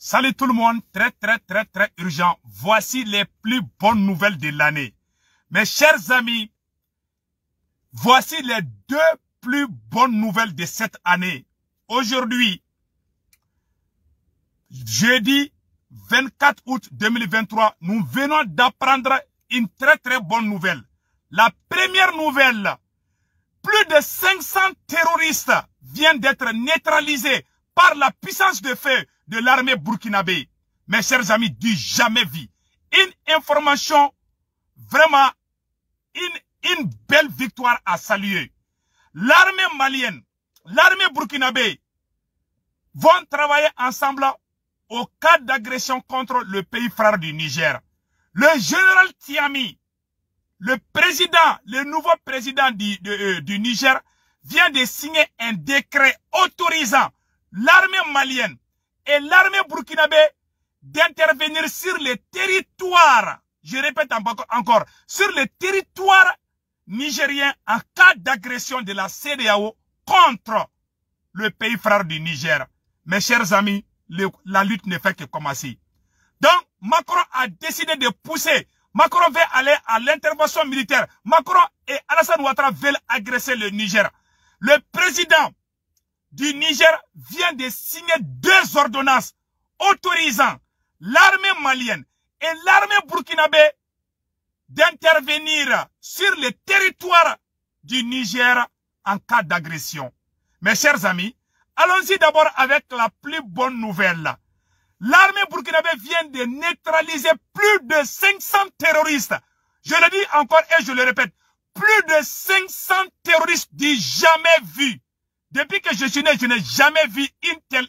Salut tout le monde, très urgent. Voici les plus bonnes nouvelles de l'année. Mes chers amis, voici les deux plus bonnes nouvelles de cette année. Aujourd'hui, jeudi 24 août 2023, nous venons d'apprendre une très bonne nouvelle. La première nouvelle, plus de 500 terroristes viennent d'être neutralisés par la puissance de feu de l'armée burkinabé. Mes chers amis, du jamais vu. Une information, vraiment, une belle victoire à saluer. L'armée malienne, l'armée burkinabé vont travailler ensemble au cas d'agression contre le pays frère du Niger. Le général Tiami, le nouveau président du Niger, vient de signer un décret autorisant l'armée malienne et l'armée burkinabé d'intervenir sur les territoires, je répète encore, sur les territoires nigériens en cas d'agression de la CEDEAO contre le pays frère du Niger. Mes chers amis, la lutte ne fait que commencer. Donc, Macron a décidé de pousser. Macron veut aller à l'intervention militaire. Macron et Alassane Ouattara veulent agresser le Niger. Le président du Niger vient de signer deux ordonnances autorisant l'armée malienne et l'armée burkinabé d'intervenir sur le territoire du Niger en cas d'agression. Mes chers amis, allons-y d'abord avec la plus bonne nouvelle. L'armée burkinabé vient de neutraliser plus de 500 terroristes. Je le dis encore et je le répète, plus de 500 terroristes du jamais vu. Depuis que je suis né, je n'ai jamais vu une telle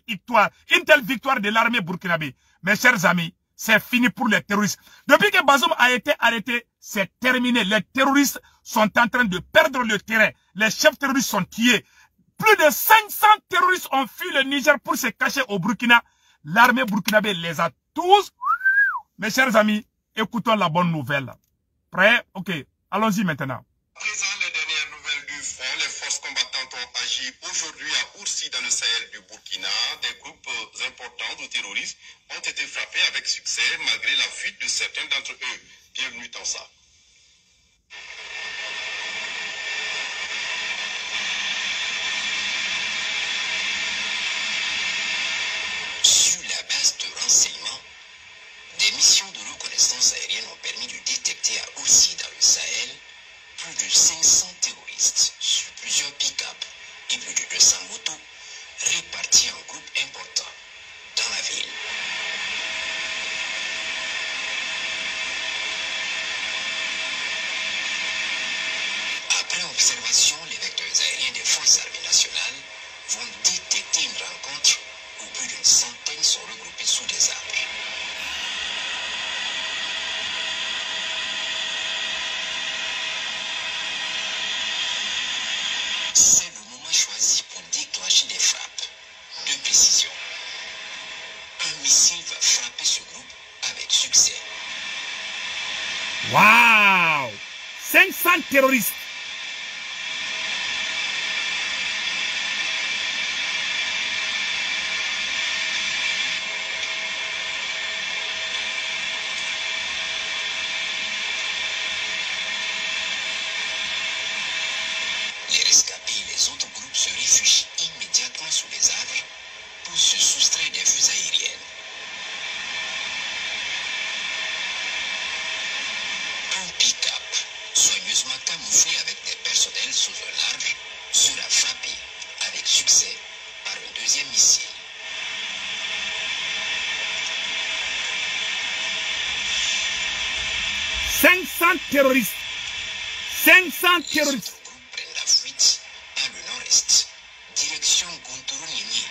victoire de l'armée burkinabé. Mes chers amis, c'est fini pour les terroristes. Depuis que Bazoum a été arrêté, c'est terminé. Les terroristes sont en train de perdre le terrain. Les chefs terroristes sont tués. Plus de 500 terroristes ont fui le Niger pour se cacher au Burkina. L'armée burkinabé les a tous. Mes chers amis, écoutons la bonne nouvelle. Prêt? Ok, allons-y maintenant. À présent, les dernières nouvelles du front, les forces combattantes ont agi aujourd'hui à Oursi dans le Sahel du Burkina. Des groupes importants de terroristes ont été frappés avec succès malgré la fuite de certains d'entre eux. Bienvenue dans ça. Sur la base de renseignements, des missions de reconnaissance aérienne ont permis de détecter à Oursi dans le Sahel plus de 500 terroristes sur plusieurs pick-up et plus de 200 motos répartis en groupes importants dans la ville. Après observation, les vecteurs aériens des forces armées nationales vont détecter une rencontre où plus d'une centaine sont regroupés sous des arbres. C'est le moment choisi pour déclencher des frappes. De précision. Un missile va frapper ce groupe avec succès. Waouh! 500 terroristes. Les rescapés et les autres groupes se réfugient immédiatement sous les arbres pour se soustraire des vues aériennes. Un pick-up, soigneusement camouflé avec des personnels sous un arbre, sera frappé avec succès par un deuxième missile. « 500 terroristes. 500 terroristes. Prennent la fuite dans le nord-est, direction Gontourou-Niénié.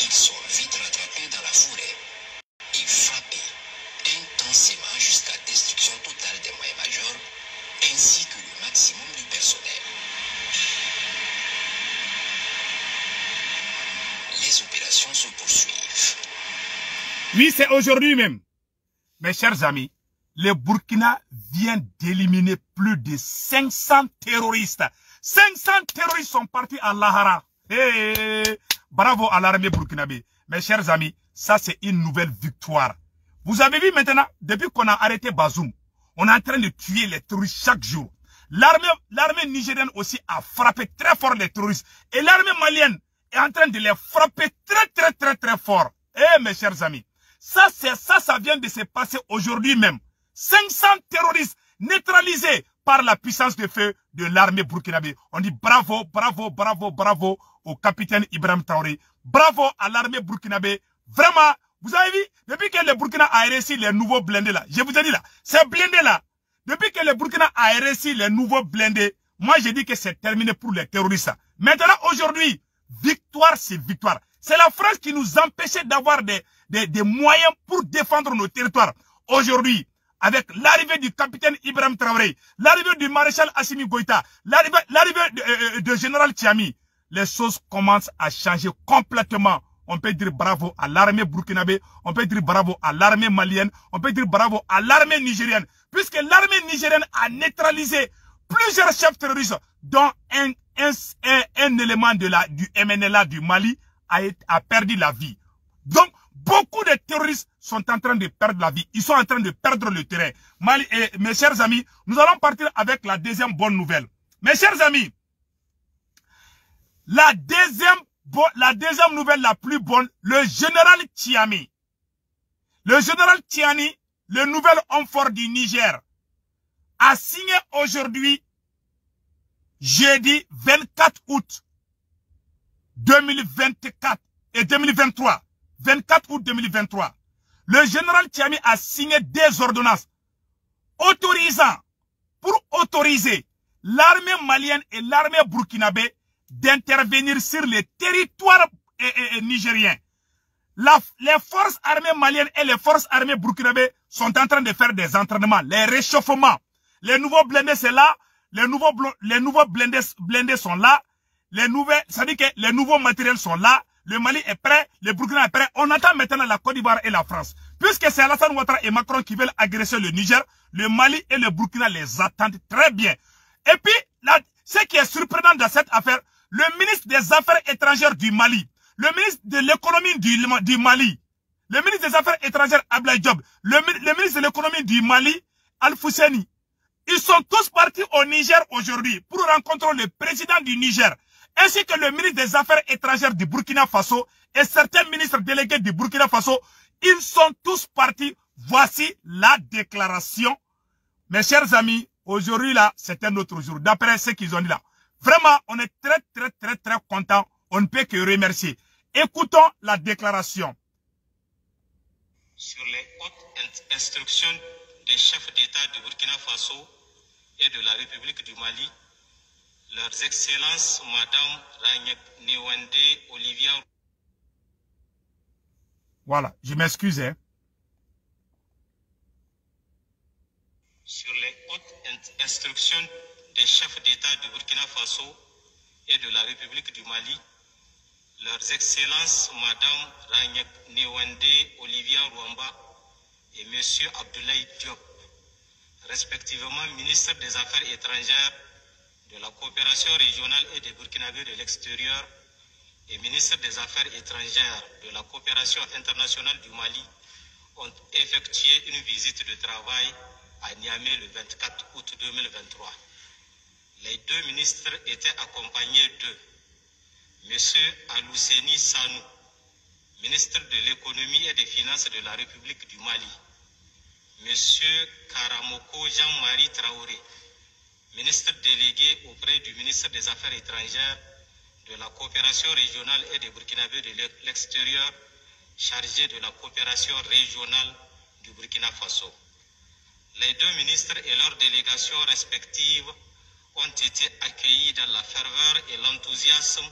Ils sont vite rattrapés dans la forêt et frappés intensément jusqu'à destruction totale des moyens majeurs ainsi que le maximum du personnel. Les opérations se poursuivent. Oui, c'est aujourd'hui même. Mes chers amis, le Burkina vient d'éliminer plus de 500 terroristes. 500 terroristes sont partis à Lahara. Hey, bravo à l'armée burkinabé. Mes chers amis, ça c'est une nouvelle victoire. Vous avez vu maintenant, depuis qu'on a arrêté Bazoum, on est en train de tuer les terroristes chaque jour. L'armée nigérienne aussi a frappé très fort les terroristes. Et l'armée malienne est en train de les frapper très fort. Eh mes chers amis, ça vient de se passer aujourd'hui même. 500 terroristes neutralisés par la puissance de feu de l'armée burkinabé. On dit bravo, bravo, bravo, bravo au capitaine Ibrahim Traoré. Bravo à l'armée burkinabé. Vraiment, vous avez vu, depuis que le Burkina a réussi les nouveaux blindés là, je vous ai dit là, ces blindés là, depuis que le Burkina a réussi les nouveaux blindés, moi j'ai dit que c'est terminé pour les terroristes. Maintenant, aujourd'hui, victoire c'est victoire. C'est la France qui nous empêchait d'avoir des moyens pour défendre nos territoires. Aujourd'hui, avec l'arrivée du capitaine Ibrahim Traoré, l'arrivée du maréchal Assimi Goïta, l'arrivée de général Tchami, les choses commencent à changer complètement. On peut dire bravo à l'armée burkinabé, on peut dire bravo à l'armée malienne, on peut dire bravo à l'armée nigérienne, puisque l'armée nigérienne a neutralisé plusieurs chefs terroristes, dont un élément du MNLA du Mali a perdu la vie. Donc, beaucoup de terroristes sont en train de perdre la vie. Ils sont en train de perdre le terrain. Mes chers amis, nous allons partir avec la deuxième bonne nouvelle. Mes chers amis, la deuxième nouvelle la plus bonne, le général Tchiani. Le général Tchiani, le nouvel homme fort du Niger, a signé aujourd'hui, jeudi 24 août 2024 et 2023. 24 août 2023. Le général Tchiani a signé des ordonnances pour autoriser l'armée malienne et l'armée burkinabé d'intervenir sur les territoires nigériens. Les forces armées maliennes et les forces armées burkinabé sont en train de faire des entraînements, les réchauffements. Les nouveaux blindés c'est là, les nouveaux blindés sont là, ça dit que les nouveaux matériels sont là, le Mali est prêt, le Burkina est prêt. On attend maintenant la Côte d'Ivoire et la France. Puisque c'est Alassane Ouattara et Macron qui veulent agresser le Niger, le Mali et le Burkina les attendent très bien. Et puis, ce qui est surprenant dans cette affaire, le ministre des Affaires étrangères du Mali, le ministre de l'économie du Mali, le ministre des Affaires étrangères Abdoulaye Diop, le ministre de l'économie du Mali, Al-Fousseni, ils sont tous partis au Niger aujourd'hui pour rencontrer le président du Niger, ainsi que le ministre des Affaires étrangères du Burkina Faso et certains ministres délégués du Burkina Faso. Ils sont tous partis. Voici la déclaration. Mes chers amis, aujourd'hui là, c'est un autre jour. D'après ce qu'ils ont dit là. Vraiment, on est très contents. On ne peut que remercier. Écoutons la déclaration. Sur les hautes instructions des chefs d'État du Burkina Faso et de la République du Mali, leurs excellences, Madame Ragnek Newende Olivia. Voilà, je m'excuse. Hein. Sur les hautes instructions des chefs d'État du Burkina Faso et de la République du Mali, leurs excellences, Madame Ragnek Newende Olivia Rwamba et Monsieur Abdoulaye Diop, respectivement ministre des Affaires étrangères, de la coopération régionale et des Burkinabés de l'extérieur et ministre des Affaires étrangères de la coopération internationale du Mali ont effectué une visite de travail à Niamey le 24 août 2023. Les deux ministres étaient accompagnés de M. Alousseni Sanou, ministre de l'économie et des finances de la République du Mali, M. Karamoko Jean-Marie Traoré, ministre délégué auprès du ministre des Affaires étrangères, de la coopération régionale et des Burkinabés de l'extérieur, chargé de la coopération régionale du Burkina Faso. Les deux ministres et leurs délégations respectives ont été accueillis dans la ferveur et l'enthousiasme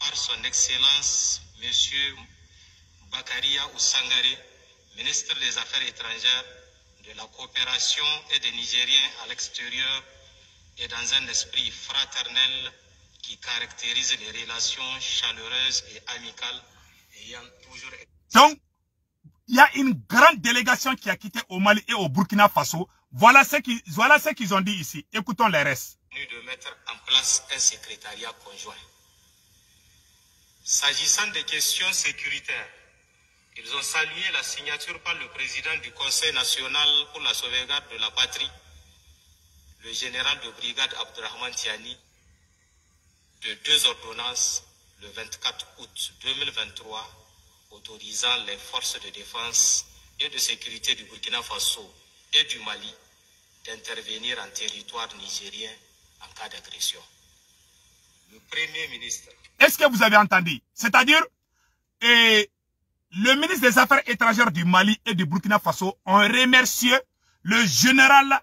par son Excellence M. Bakaria Oussangare, ministre des Affaires étrangères, de la coopération et des Nigériens à l'extérieur, et dans un esprit fraternel qui caractérise les relations chaleureuses et amicales ayant toujours été. Donc, il y a une grande délégation qui a quitté au Mali et au Burkina Faso. Voilà ce qu'ils ont dit ici. Écoutons les restes. De mettre en place un secrétariat conjoint. S'agissant des questions sécuritaires, ils ont salué la signature par le président du Conseil national pour la sauvegarde de la patrie, le général de brigade Abdurrahman Tiani, de 2 ordonnances le 24 août 2023 autorisant les forces de défense et de sécurité du Burkina Faso et du Mali d'intervenir en territoire nigérien en cas d'agression. Le Premier ministre... Est-ce que vous avez entendu? C'est-à-dire, le ministre des Affaires étrangères du Mali et du Burkina Faso ont remercié le général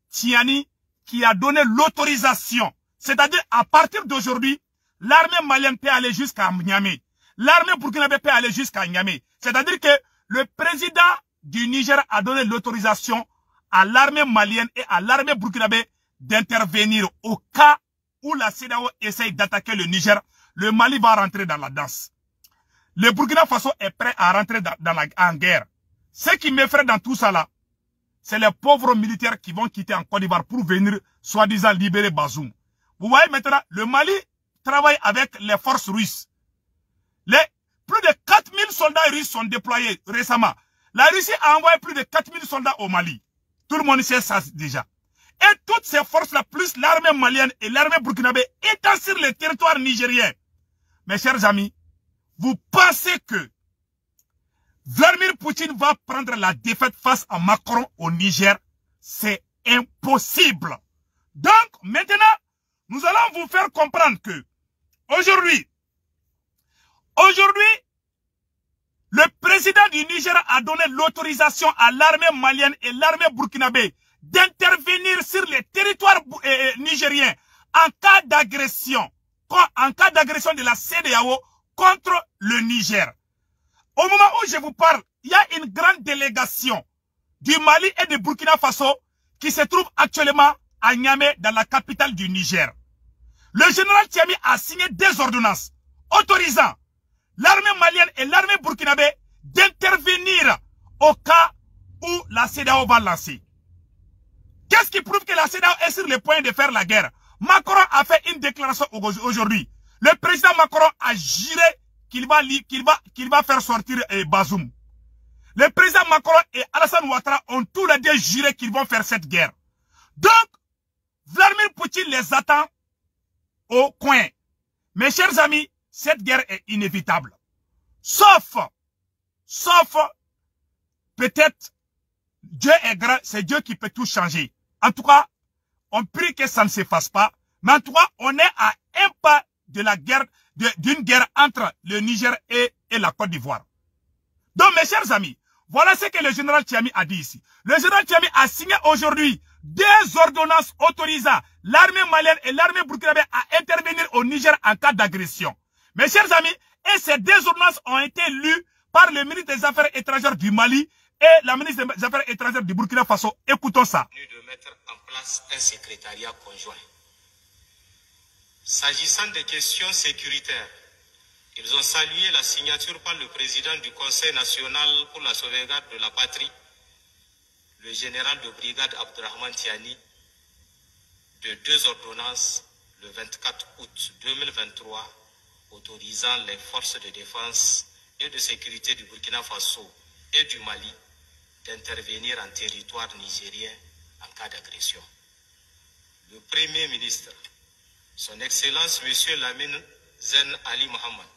Tiani qui a donné l'autorisation. C'est-à-dire, à partir d'aujourd'hui, l'armée malienne peut aller jusqu'à Niamey. L'armée burkinabé peut aller jusqu'à Niamey. C'est-à-dire que le président du Niger a donné l'autorisation à l'armée malienne et à l'armée burkinabé d'intervenir au cas où la CEDEAO essaye d'attaquer le Niger. Le Mali va rentrer dans la danse. Le Burkina Faso est prêt à rentrer en guerre. Ce qui m'effraie dans tout ça là, c'est les pauvres militaires qui vont quitter en Côte d'Ivoire pour venir soi-disant libérer Bazoum. Vous voyez maintenant, le Mali travaille avec les forces russes. Plus de 4000 soldats russes sont déployés récemment. La Russie a envoyé plus de 4000 soldats au Mali. Tout le monde sait ça déjà. Et toutes ces forces-là, plus l'armée malienne et l'armée burkinabé, étant sur le territoire nigérien. Mes chers amis, vous pensez que Vladimir Poutine va prendre la défaite face à Macron au Niger? C'est impossible. Donc, maintenant, nous allons vous faire comprendre que aujourd'hui, le président du Niger a donné l'autorisation à l'armée malienne et l'armée burkinabé d'intervenir sur les territoires nigériens en cas d'agression de la CEDEAO contre le Niger. Au moment où je vous parle, il y a une grande délégation du Mali et du Burkina Faso qui se trouve actuellement à Niamey, dans la capitale du Niger. Le général Tiami a signé 2 ordonnances autorisant l'armée malienne et l'armée burkinabé d'intervenir au cas où la CEDEAO va lancer. Qu'est-ce qui prouve que la CEDEAO est sur le point de faire la guerre? Macron a fait une déclaration aujourd'hui. Le président Macron a juré qu'il va faire sortir Bazoum. Le président Macron et Alassane Ouattara ont tous les deux juré qu'ils vont faire cette guerre. Donc, Vladimir Poutine les attend au coin. Mes chers amis, cette guerre est inévitable. Sauf, peut-être, Dieu est grand, c'est Dieu qui peut tout changer. En tout cas, on prie que ça ne se fasse pas. Mais en tout cas, on est à un pas de la guerre, d'une guerre entre le Niger et la Côte d'Ivoire. Donc, mes chers amis, voilà ce que le général Tiami a dit ici. Le général Tiami a signé aujourd'hui 2 ordonnances autorisant l'armée malienne et l'armée burkinabé à intervenir au Niger en cas d'agression. Mes chers amis, et ces 2 ordonnances ont été lues par le ministre des Affaires étrangères du Mali et la ministre des Affaires étrangères du Burkina Faso. Écoutons ça. De mettre en place un secrétariat conjoint. S'agissant des questions sécuritaires, ils ont salué la signature par le président du Conseil national pour la sauvegarde de la patrie, le général de brigade Abdurrahman Tiani, de 2 ordonnances le 24 août 2023 autorisant les forces de défense et de sécurité du Burkina Faso et du Mali d'intervenir en territoire nigérien en cas d'agression. Le Premier ministre, Son Excellence M. Lamine Zen Ali Mohamed,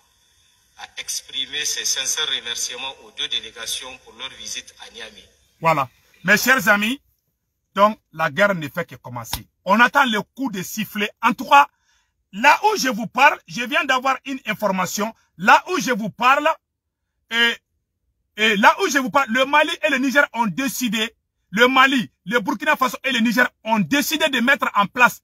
a exprimé ses sincères remerciements aux 2 délégations pour leur visite à Niamey. Voilà. Mes chers amis, donc la guerre ne fait que commencer. On attend le coup de sifflet. En tout cas, là où je vous parle, je viens d'avoir une information. Là où je vous parle, le Mali et le Niger ont décidé, le Mali, le Burkina Faso et le Niger ont décidé de mettre en place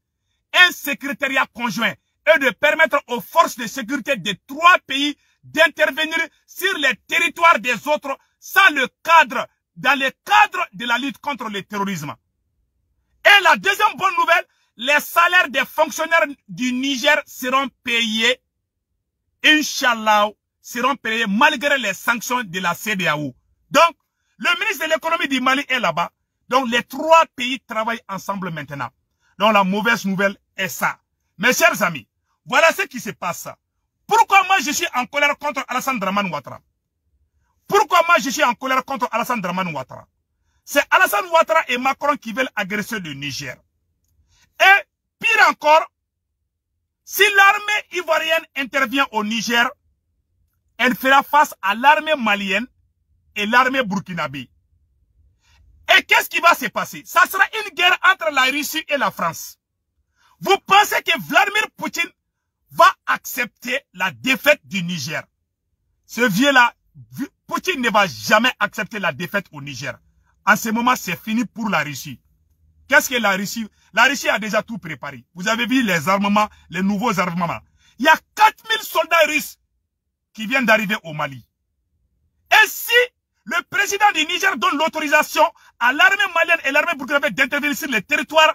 un secrétariat conjoint et de permettre aux forces de sécurité des 3 pays d'intervenir sur les territoires des autres dans le cadre de la lutte contre le terrorisme. Et la deuxième bonne nouvelle, les salaires des fonctionnaires du Niger seront payés, Inch'Allah, seront payés malgré les sanctions de la CEDEAO. Donc, Le ministre de l'économie du Mali est là-bas. Donc les trois pays travaillent ensemble maintenant. Donc la mauvaise nouvelle est ça. Mes chers amis, voilà ce qui se passe. Pourquoi moi je suis en colère contre Alassane Dramane Ouattara? Pourquoi moi je suis en colère contre Alassane Dramane Ouattara? C'est Alassane Ouattara et Macron qui veulent agresser le Niger. Et pire encore, si l'armée ivoirienne intervient au Niger, elle fera face à l'armée malienne et l'armée burkinabé. Et qu'est-ce qui va se passer? Ça sera une guerre entre la Russie et la France. Vous pensez que Vladimir Poutine va accepter la défaite du Niger? Ce vieux-là, Poutine ne va jamais accepter la défaite au Niger. En ce moment, c'est fini pour la Russie. Qu'est-ce que la Russie? La Russie a déjà tout préparé. Vous avez vu les armements, les nouveaux armements. Il y a 4000 soldats russes qui viennent d'arriver au Mali. Et si le président du Niger donne l'autorisation à l'armée malienne et l'armée burkinabé d'intervenir sur le territoire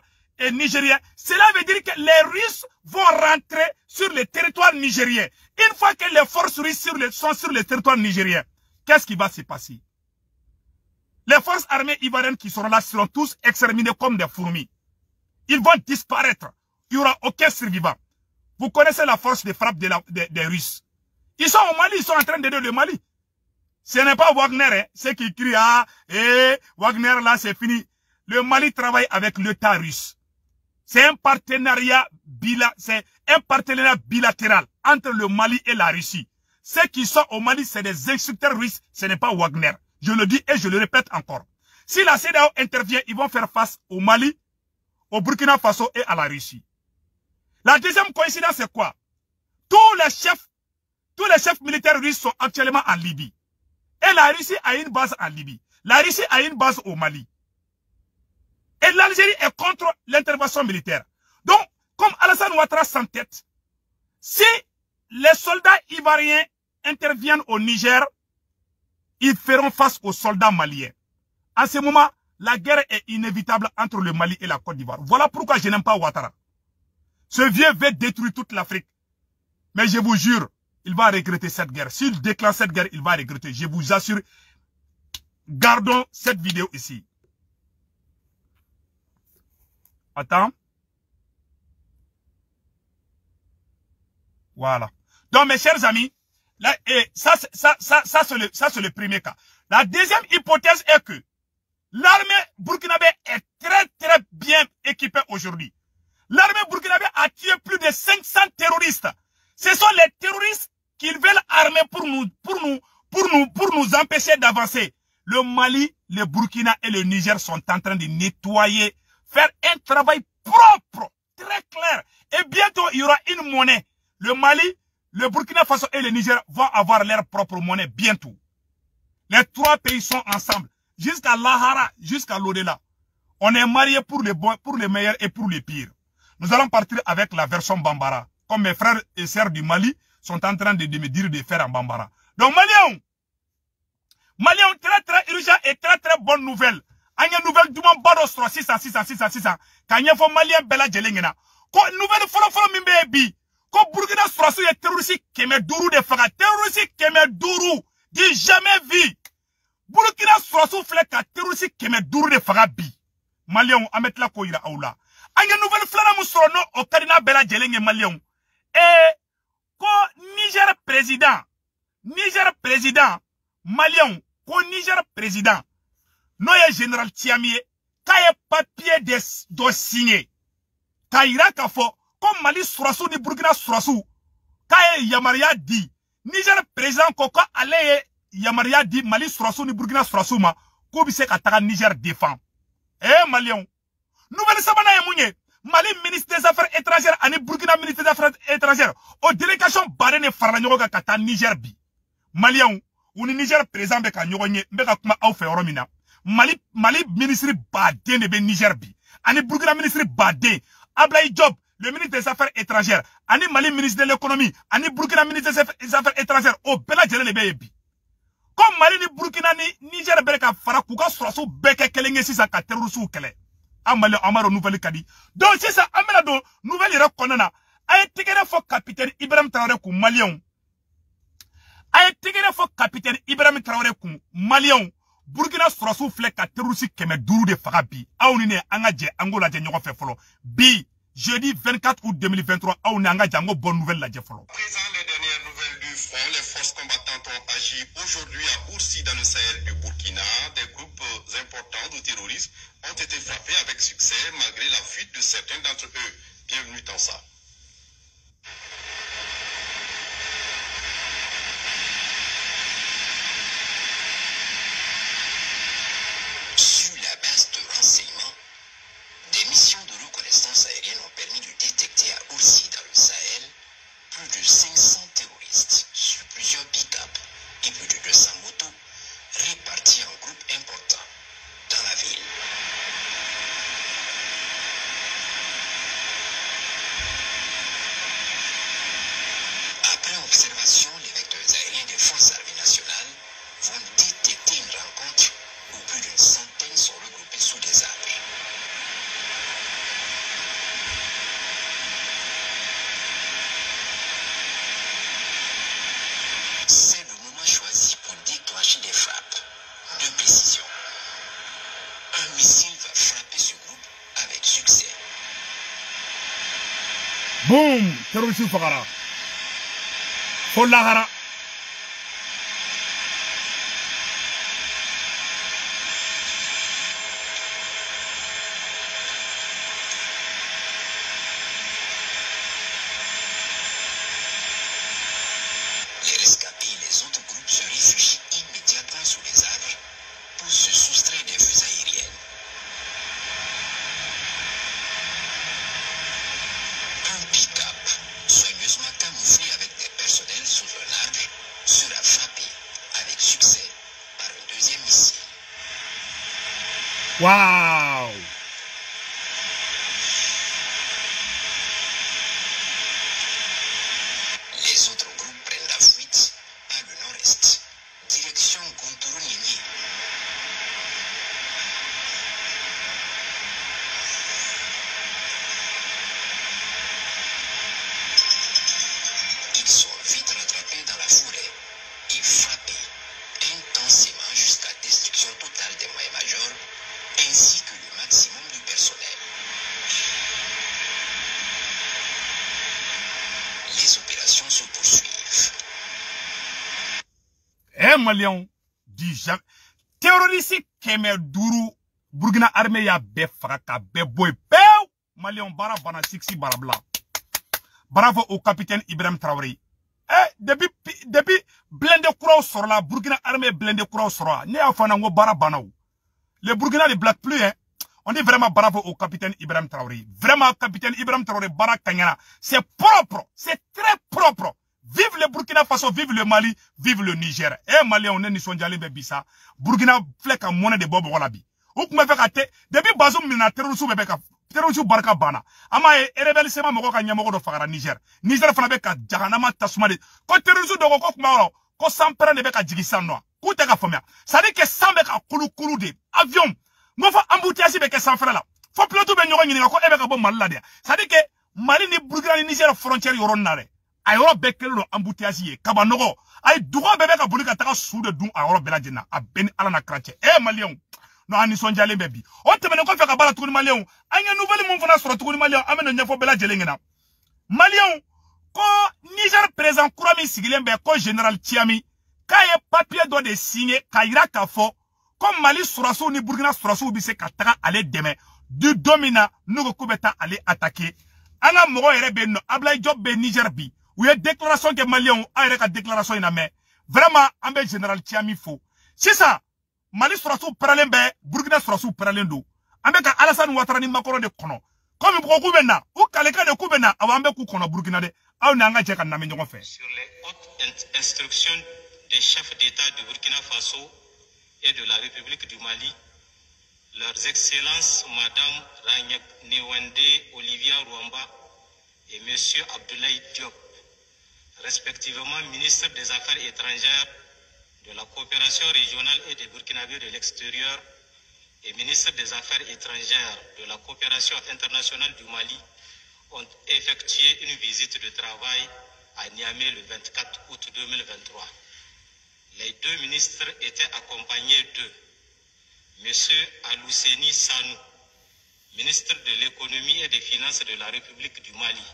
nigérien, cela veut dire que les Russes vont rentrer sur le territoire nigérien. Une fois que les forces russes sont sur le territoire nigérien, qu'est-ce qui va se passer? Les forces armées ivoiriennes qui seront là seront tous exterminés comme des fourmis. Ils vont disparaître. Il n'y aura aucun survivant. Vous connaissez la force de frappe des Russes. Ils sont au Mali, ils sont en train d'aider le Mali. Ce n'est pas Wagner, hein, ceux qui crient, ah, Wagner là c'est fini. Le Mali travaille avec l'État russe. C'est un partenariat bilatéral entre le Mali et la Russie. Ceux qui sont au Mali, c'est des instructeurs russes, ce n'est pas Wagner. Je le dis et je le répète encore. Si la CEDEAO intervient, ils vont faire face au Mali, au Burkina Faso et à la Russie. La deuxième coïncidence, c'est quoi? Tous les chefs militaires russes sont actuellement en Libye. Et la Russie a une base en Libye. La Russie a une base au Mali. Et l'Algérie est contre l'intervention militaire. Donc, comme Alassane Ouattara s'entête, si les soldats ivoiriens interviennent au Niger, ils feront face aux soldats maliens. En ce moment, la guerre est inévitable entre le Mali et la Côte d'Ivoire. Voilà pourquoi je n'aime pas Ouattara. Ce vieux veut détruire toute l'Afrique. Mais je vous jure, il va regretter cette guerre. S'il déclenche cette guerre, il va regretter. Je vous assure. Gardons cette vidéo ici. Attends. Voilà. Donc, mes chers amis, là, ça c'est le premier cas. La deuxième hypothèse est que l'armée burkinabé est très bien équipée aujourd'hui. L'armée burkinabé a tué plus de 500 terroristes. Ce sont les terroristes qu'ils veulent armer pour nous empêcher d'avancer. Le Mali, le Burkina et le Niger sont en train de nettoyer, faire un travail propre, très clair. Et bientôt, il y aura une monnaie. Le Mali, le Burkina Faso et le Niger vont avoir leur propre monnaie bientôt. Les trois pays sont ensemble. Jusqu'à l'Ahara, jusqu'à l'au-delà. On est mariés pour les bons, pour les meilleurs et pour les pires. Nous allons partir avec la version Bambara. Comme mes frères et sœurs du Mali sont en train de me dire de faire en Bambara. Donc, Maliens, très urgent et très bonne nouvelle. Anya nouvelle du monde bado 600. Kanya fo Malien bela jelengena. Ko nouvelle folo mimbe bi. Ko Burkina Faso est terroriste keme duru de faga. Terroriste keme duru. Di jamais vu. Burkina Faso fle ka terroriste keme duru de faga bi. Maliens, amet la ko ira aula. Anya nouvelle flana musrono o kadina bela jelenge Maliens. Et ko Niger président Malien, ko Niger président Noye général Tiamie kaye papier de signé kaira kafo comme Mali Sourassou ni Burkina Sourassou kaye yamaria di Niger président koko ale yamaria di Mali Sourassou ni Burkina Sourassou ma ko bise ka taga Niger défend Malien nouvelle sabana yemunye Mali ministre des Affaires étrangères ani Burkina ministre des Affaires étrangères au délégation barene farla nyoga kata Niger bi Malien ou Niger président be ka nyogonye be ka kuma au fe oromina Mali ministre Badé ne be Niger bi ani Burkina ministre Badé Ablaye Diop le ministre des Affaires étrangères ani Mali ministre de l'économie ani Burkina ministre des Affaires étrangères au bela jele ne be bi comme Mali ni Burkina ni Niger be ka fara ku ka suraso be ke kelenge sisa ka terrorisu kele amale amaro nouvelle kadi donc c'est ça amela do nouvelle ira konana ay tigere fo capitaine Ibrahim Traoré ku Malien ay tigere fo capitaine Ibrahim Traoré ku Malien Burkina Surasu flek ka terroriste keme duru de faga bi. Aounine angaje angola je nyoko fe folo. Bi, jeudi 24 août 2023, aounine angaje ango bonne nouvelle la je folo. Présent les dernières nouvelles du front, les forces combattantes ont agi aujourd'hui à Oursi dans le Sahel du Burkina. Des groupes importants de terroristes ont été frappés avec succès malgré la fuite de certains d'entre eux. Bienvenue dans ça. Sur la base de renseignements, des missions de reconnaissance aérienne ont permis de détecter à Oursi dans le Sahel plus de 500 terroristes sur plusieurs pick-up et plus de 200 motos répartis en groupes importants dans la ville. Après observation, les vecteurs aériens des forces armées nationales vont détecter une rencontre où plus d'une centaine sont regroupés sous des arbres. C'est le moment choisi pour déclencher des frappes de précision. Un missile va frapper ce groupe avec succès. Boum! Terroriste Fagara. Folahara. Les rescapés et les autres groupes se réfugient immédiatement sous les arbres pour se soustraire des fusées aériennes. Un pick-up, soigneusement camouflé avec des personnels sous un arbre, sera frappé avec succès par un deuxième missile. Waouh! Les autres groupes prennent la fuite par le nord-est, direction Gontourou-Nini. Ils sont vite rattrapés dans la forêt et frappés intensément jusqu'à destruction totale des moyens-majors ainsi que le maximum de personnel. Les opérations se poursuivent. Eh Malion, déjà. Terroriste keme duru Burkina armée ya be fraka be boy pew. Malion bara bana 6 barabla. Bravo au capitaine Ibrahim Traoré. Depuis blindé courant sur la Burkina armée blindé courant sur la. Ne a fanango bara banao. Les Burkina ne blaguent plus, hein. On dit vraiment bravo au capitaine Ibrahim Traoré. Vraiment, capitaine Ibrahim Traoré, bara kanyana. C'est propre. C'est très propre. Vive le Burkina Faso, vive le Mali, vive le Niger. Eh, Mali, on est ni son jalé bebisa. Burkina flek a monnaie de bobo walabi. Ou kuma fait kate, depuis bazoum mina terrorisou bebeka. Terrorisou barka bana. Ama e rebelle sema moko ka nyamogo do fagara Niger. Niger fana beka jahanama tasumade. Ko terrorisou do ko kuma wala. Ko sampera ne beka jigisan noa. Koute ka fomia. Ça dit que sans beka kulu de avion. Mo fa embouteillage beka sans frère là. Faut plutôt ben nyoko nyinga ko ebeka bo Mali la de. Ça dit que Mali ni Burkina ni Niger frontière yoron nare. Ayoro bekelo embouteillage ye kabanogo. Ay droit bebe ka boli ka taka sous de dun ayoro beladina. A ben ala na krache. Eh Malien. No ani sonjale bebi. O temene ko fe ka bala tukuni Malien. Anya nouvelle mon fana sur tukuni Malien. Ameno nyefo beladjele ngena. Malien ko Niger présent kurami sigilembe ko général Tiami. Kaye papier do de signer kayira ka fo. Comme Mali Surasu ni Burkina Surasu bise ka taka ale deme. Du domina nugo kubeta ale attaquer. Anga mogo ere benno Ablaye Diop be Niger bi. Ou y'a déclaration que Malien a une déclaration in mais vraiment ambe général Tiami fo. C'est ça. Mali Surasu paralembe Burkina Surasu paralendo. Ambe ka Alassane Ouattara ni makoro de kono. Comme beaucoup bena ou kaleka de kubena awambe ku kono Burkina de. Aw nanga jeka na menjongo fait. Sur les hautes instructions des chefs d'État du Burkina Faso et de la République du Mali, leurs excellences Madame Ragnac Newende Olivia Rwamba et Monsieur Abdoulaye Diop, respectivement ministre des Affaires étrangères, de la coopération régionale et des Burkinabés de l'extérieur et ministre des Affaires étrangères, de la coopération internationale du Mali, ont effectué une visite de travail à Niamey le 24 août 2023. Les deux ministres étaient accompagnés d'eux M. Alousseni Sanou, ministre de l'économie et des finances de la République du Mali,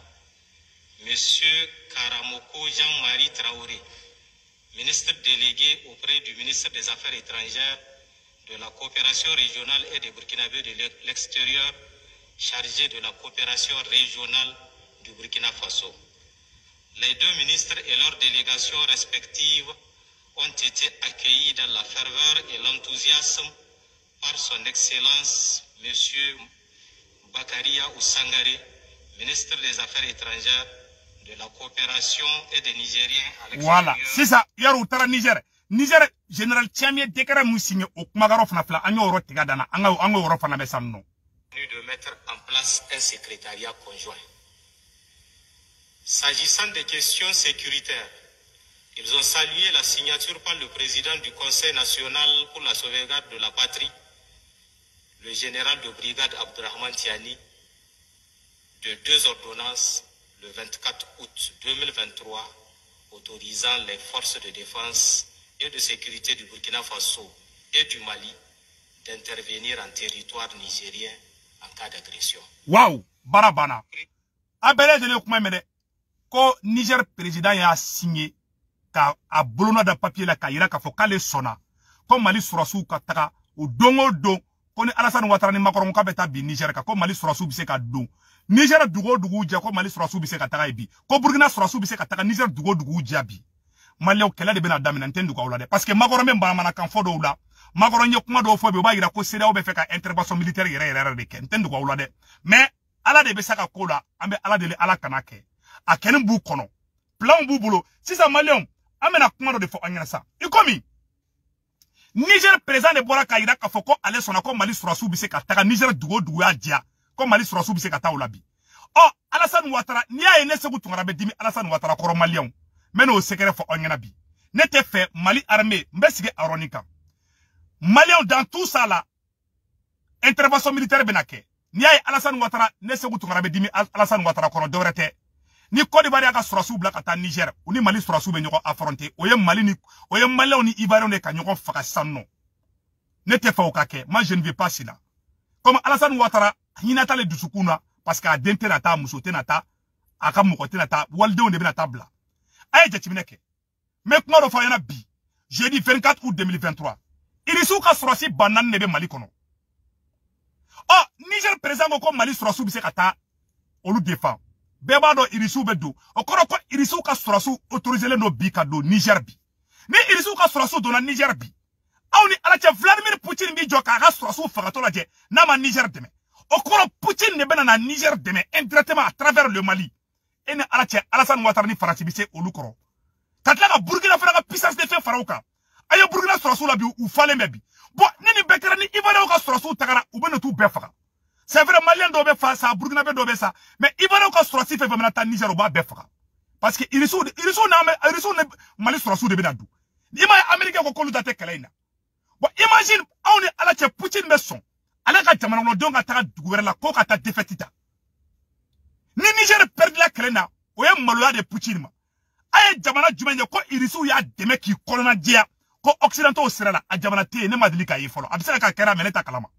M. Karamoko Jean-Marie Traoré, ministre délégué auprès du ministre des Affaires étrangères, de la coopération régionale et des Burkinabés de l'extérieur, chargé de la coopération régionale du Burkina Faso. Les deux ministres et leurs délégations respectives ont été accueillis dans la ferveur et l'enthousiasme par son Excellence M. Bakaria Oussangare, ministre des Affaires étrangères, de la coopération et des Nigériens à l'extérieur. Voilà, c'est ça. Hier, au Tara Niger. Niger, général Tchamié, déclaré Moussine, au Kumagarov Nafla, Ango Rotigadana, Ango Rofana Bessamno. De mettre en place un secrétariat conjoint. S'agissant des questions sécuritaires, ils ont salué la signature par le président du Conseil national pour la sauvegarde de la patrie, le général de brigade Abdurrahman Tiani, de deux ordonnances le 24 août 2023 autorisant les forces de défense et de sécurité du Burkina Faso et du Mali d'intervenir en territoire nigérien en cas d'agression. Waouh, Barabana. Abele de l'Okumemede, ko Niger président a signé ka a bolona da papier la ka ira ka fo kale sona ko Mali surasu ka taka o dongo don ko ni Alassane Ouattara ni Macron ka beta bi Niger ka ko Mali surasu bi se ka don Niger dugo dugu ja ko Mali surasu bi se ka taka bi ko Burkina surasu bi se ka taka Niger dugo dugu ja bi Mali o kala de bena damina ntendu ka wala de parce que Macron men ba mana kan fo do la Macron nye kuma do fo bi o ba ira ko CEDEAO be fe ka intervention militaire yere de ken ntendu ka wala de mais ala de be saka ko la ambe ala de ala kanake a kenen bu kono plan bu bulo si ça Malion amena kuma do de fo anyana sa ikomi Niger président de Bora Kaira ka foko ale sona ko Mali surasu bi se ka taka Niger dugo dugo adia ko Mali surasu bi se ka ta olabi oh Alassane Ouattara ni a ene segu tungara be dimi Alassane Ouattara koro Malion meno secret fo anyana bi n'était fait Mali armée mbesige aronika Malion dans tout ça là intervention militaire benake ni a Alassane Ouattara ne segu tungara be dimi Alassane Ouattara koro dorete ni Côte d'Ivoire ka surasu bla kata Niger ou ni Mali surasu be nyoko affronter oye Mali ni oye Malion ni Ivoirion de ka nyoko faka sanno n'était fait au kake moi je ne vais pas cela comme Alassane Ouattara hinata le dusukuna parce que a dente nata musote nata aka mukote nata walde on de bena tabla ay jatimineke mais kuma do fa yana bi jeudi 24 août 2023 irisu ka surasi banan nebe Mali kono oh Niger président ko Mali surasu bi se kata olu défend beba do irisu bedo okoro ko irisu ka surasu autoriser le no bi ka do Niger bi ni irisu ka surasu do na Niger bi awni alache Vladimir Poutine bi joka ka surasu fagato la je na ma Niger deme okoro Poutine ne bena na Niger deme indirectement à travers le Mali ene alache Alassane Ouattara ni farati bi se olukoro katla ka Burkina Faso ka puissance de fait farauka ayo Burkina surasu la bi ou fale mebi bon neni bekera ni Ivoire ka surasu takara ou bena tout befaga c'est vrai Malien dobe fa ça Burkina be dobe ça mais Ivoire ka surasu fait vraiment ta Niger ba befaga parce que irisu ne Mali surasu de benadu ima Américain ko kolu date kalaina bon imagine on est à la tête Poutine messon ala ka jamana no donga ta duguere la ko ka ta defetita ni Niger perd la kalena o ya maloya de Poutine ma ay jamana jumenye ko irisu ya deme ki kolona dia ko occidentaux sirala a jamana te ne madili ka yifolo abisaka ka kera meleta kalama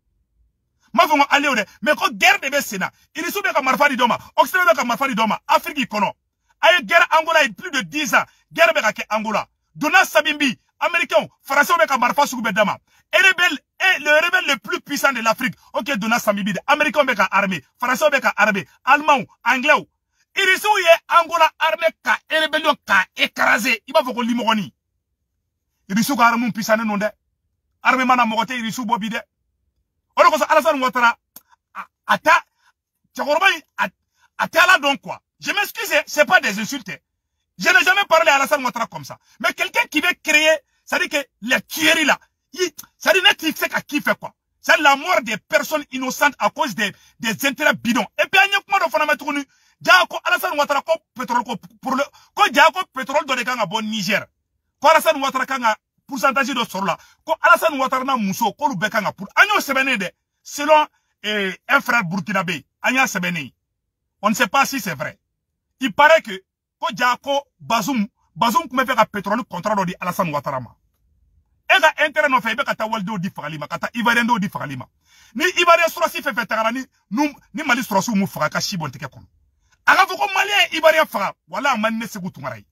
ma fongo aleo de mais ko guerre de besena irisu be ka marfadi doma occidentaux be ka marfadi doma Afrique kono ay guerre Angola il plus de 10 ans guerre be ka ke Angola Dona Sabimbi américain français be ka marfa sugu be dama le rebelle le plus puissant de l'Afrique OK Dona Sabimbi américain be ka armée français be ka armée allemand anglais irisu ye Angola armée ka rébellion ka écraser iba foko limogoni irisu ka armée puissant non de armée mana mogote irisu bobi de on ko ça Alassane Ouattara ata Tchakoroba ata donc quoi je m'excuse c'est pas des insultes je n'ai jamais parlé à Alassane Ouattara comme ça mais quelqu'un qui veut créer ça dit que les tueries là ça dit net c'est qui fait quoi c'est la mort des personnes innocentes à cause des intérêts bidons et puis anya kuma do fana metunu jako Alassane Ouattara ko pétrole ko pour le ko jako pétrole do de kanga bon Niger ko Alassane Ouattara kanga pourcentage de sorla ko Alassane Ouattara na muso ko lu bekanga pour anyo sebene de selon un frère burkinabé anya sebene on ne sait pas si c'est vrai il paraît que ko jako Bazoum kuma fait ka pétrole contrat do di Alassane Ouattara ma Et ga intérêt no fait be kata waldo di fagalima kata Ivoirien do di fagalima. Ni Ivoirien surasi fait tagara ni Mali surasu mu faga ka shibon teke kono. Aga foko Malien Ivoirien faga wala man ne segu tungarai.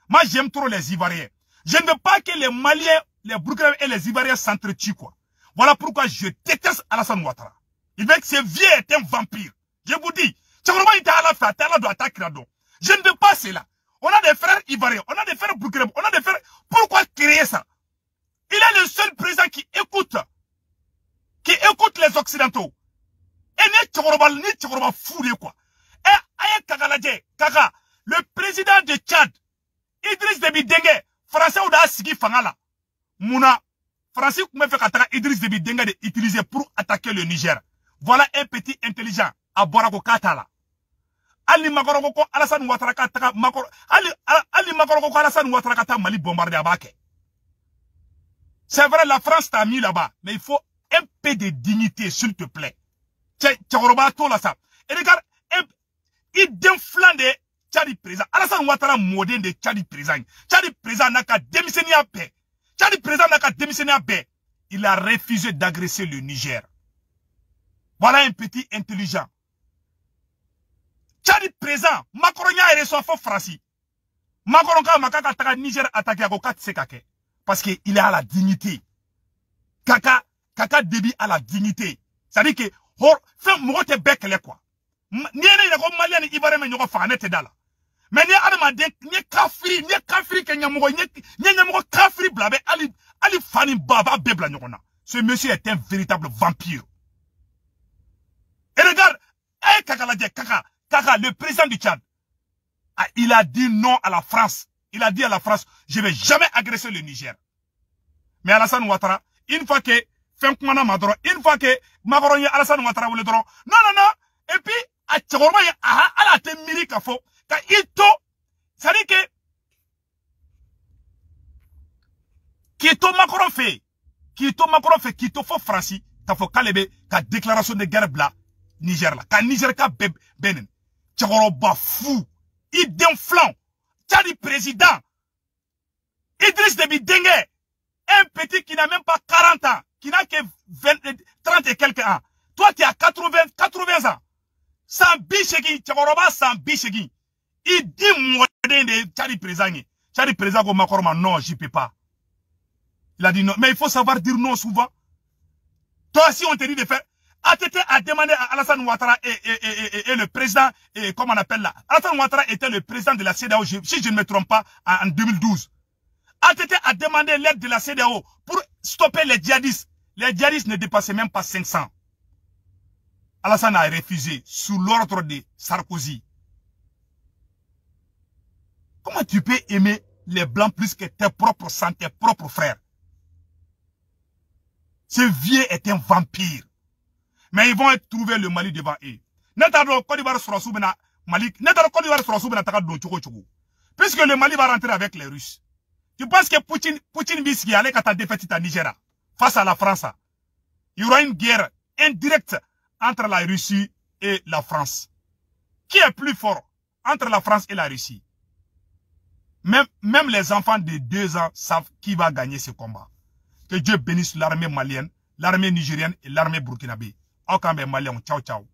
Moi j'aime trop les Ivoiriens. Je ne veux pas que les Maliens, les Burkinabés et les Ivoiriens s'entretuent quoi. Voilà pourquoi je déteste Alassane Ouattara. Il veut que ce vieux est un vampire. Je vous dis, je ne veux pas cela. On a des frères Ivoiriens, on a des frères Burkinabés, on a des frères. Pourquoi créer ça? Il est le seul président qui écoute les Occidentaux. Et ni Tchoroba fou quoi. Et Aye Kagaladje, Kaka, le président de Tchad, Idriss Déby Dengue, Français ou da Sigi Fangala, Mouna, Français ou fait qu'attaquer Idriss Déby Dengue de utiliser pour attaquer le Niger. Voilà un petit intelligent à Borako Katala. Ali Makoroko Alassane Ouattara Kataka Makor Ali Makoroko Alassane Ouattara Kata Mali bombardé à Baké. C'est vrai, la France t'a mis là-bas, mais il faut un peu de dignité, s'il te plaît. Tchoroba tout là ça. Et regarde, il déflande de Tchadi président. Alassane Ouattara modèle de Tchadi président. Tchadi président n'a qu'à démissionner à paix. Tchadi président n'a qu'à démissionner à paix. Il a refusé d'agresser le Niger. Voilà un petit intelligent. Tchadi président, Macron a reçu un faux français. Macron a attaqué Niger attaqué à Gokat Sekake. Parce qu'il est à la dignité. Kaka Déby à la dignité. C'est-à-dire que, fait mourir bec les quoi. Ni ko Malien ni Ivoirien mais ñoko fa nete dala. Mais ni adama de ni kafiri ke ñamugo ñamugo kafiri blabe ali fani baba bebla ñokona. Ce monsieur est un véritable vampire. Et regarde, Kaka, le président du Tchad, il a dit non à la France. Il a dit à la France, je ne vais jamais agresser le Niger. Mais Alassane Ouattara, une fois que une fois que Macron et Alassane Ouattara voulaient non. Et puis, à Tchoroma, à la temiri kafo, ka ito, ça dit que, Kito Macron fait, Kito fo France, ka fo kalebe, ka déclaration de guerre bla, Niger la, ka Niger ka benen, Tchoroba fou, il déflant, Tchadi président, Idriss Déby Dengue, un petit qui n'a même pas 40 ans, qui n'a que 30 et quelques ans. Toi, tu as 80 ans. Sans bichegi, Tchoroba sans bichegi. Il dit moi de Tchadi président. Tchadi président comme Makorma, non, j'y peux pas. Il a dit non. Mais il faut savoir dire non souvent. Toi, si on te dit de faire, ATT a demandé à Alassane Ouattara et le président, comment on appelle là. Alassane Ouattara était le président de la CEDEAO, si je ne me trompe pas, en 2012. ATT a demandé l'aide de la CEDEAO pour stopper les djihadistes. Les djihadistes ne dépassaient même pas 500. Alassane a refusé sous l'ordre de Sarkozy. Comment tu peux aimer les blancs plus que tes propres sangs, tes propres frères? Ce vieux est un vampire. Mais ils vont trouver le Mali devant eux. Puisque le Mali va rentrer avec les Russes. Tu penses que Poutine Biski allait quand ta défaite à Nigeria face à la France? Il y aura une guerre indirecte entre la Russie et la France. Qui est plus fort entre la France et la Russie? Même les enfants de 2 ans savent qui va gagner ce combat. Que Dieu bénisse l'armée malienne, l'armée nigérienne et l'armée burkinabé. Au Malien, ciao ciao.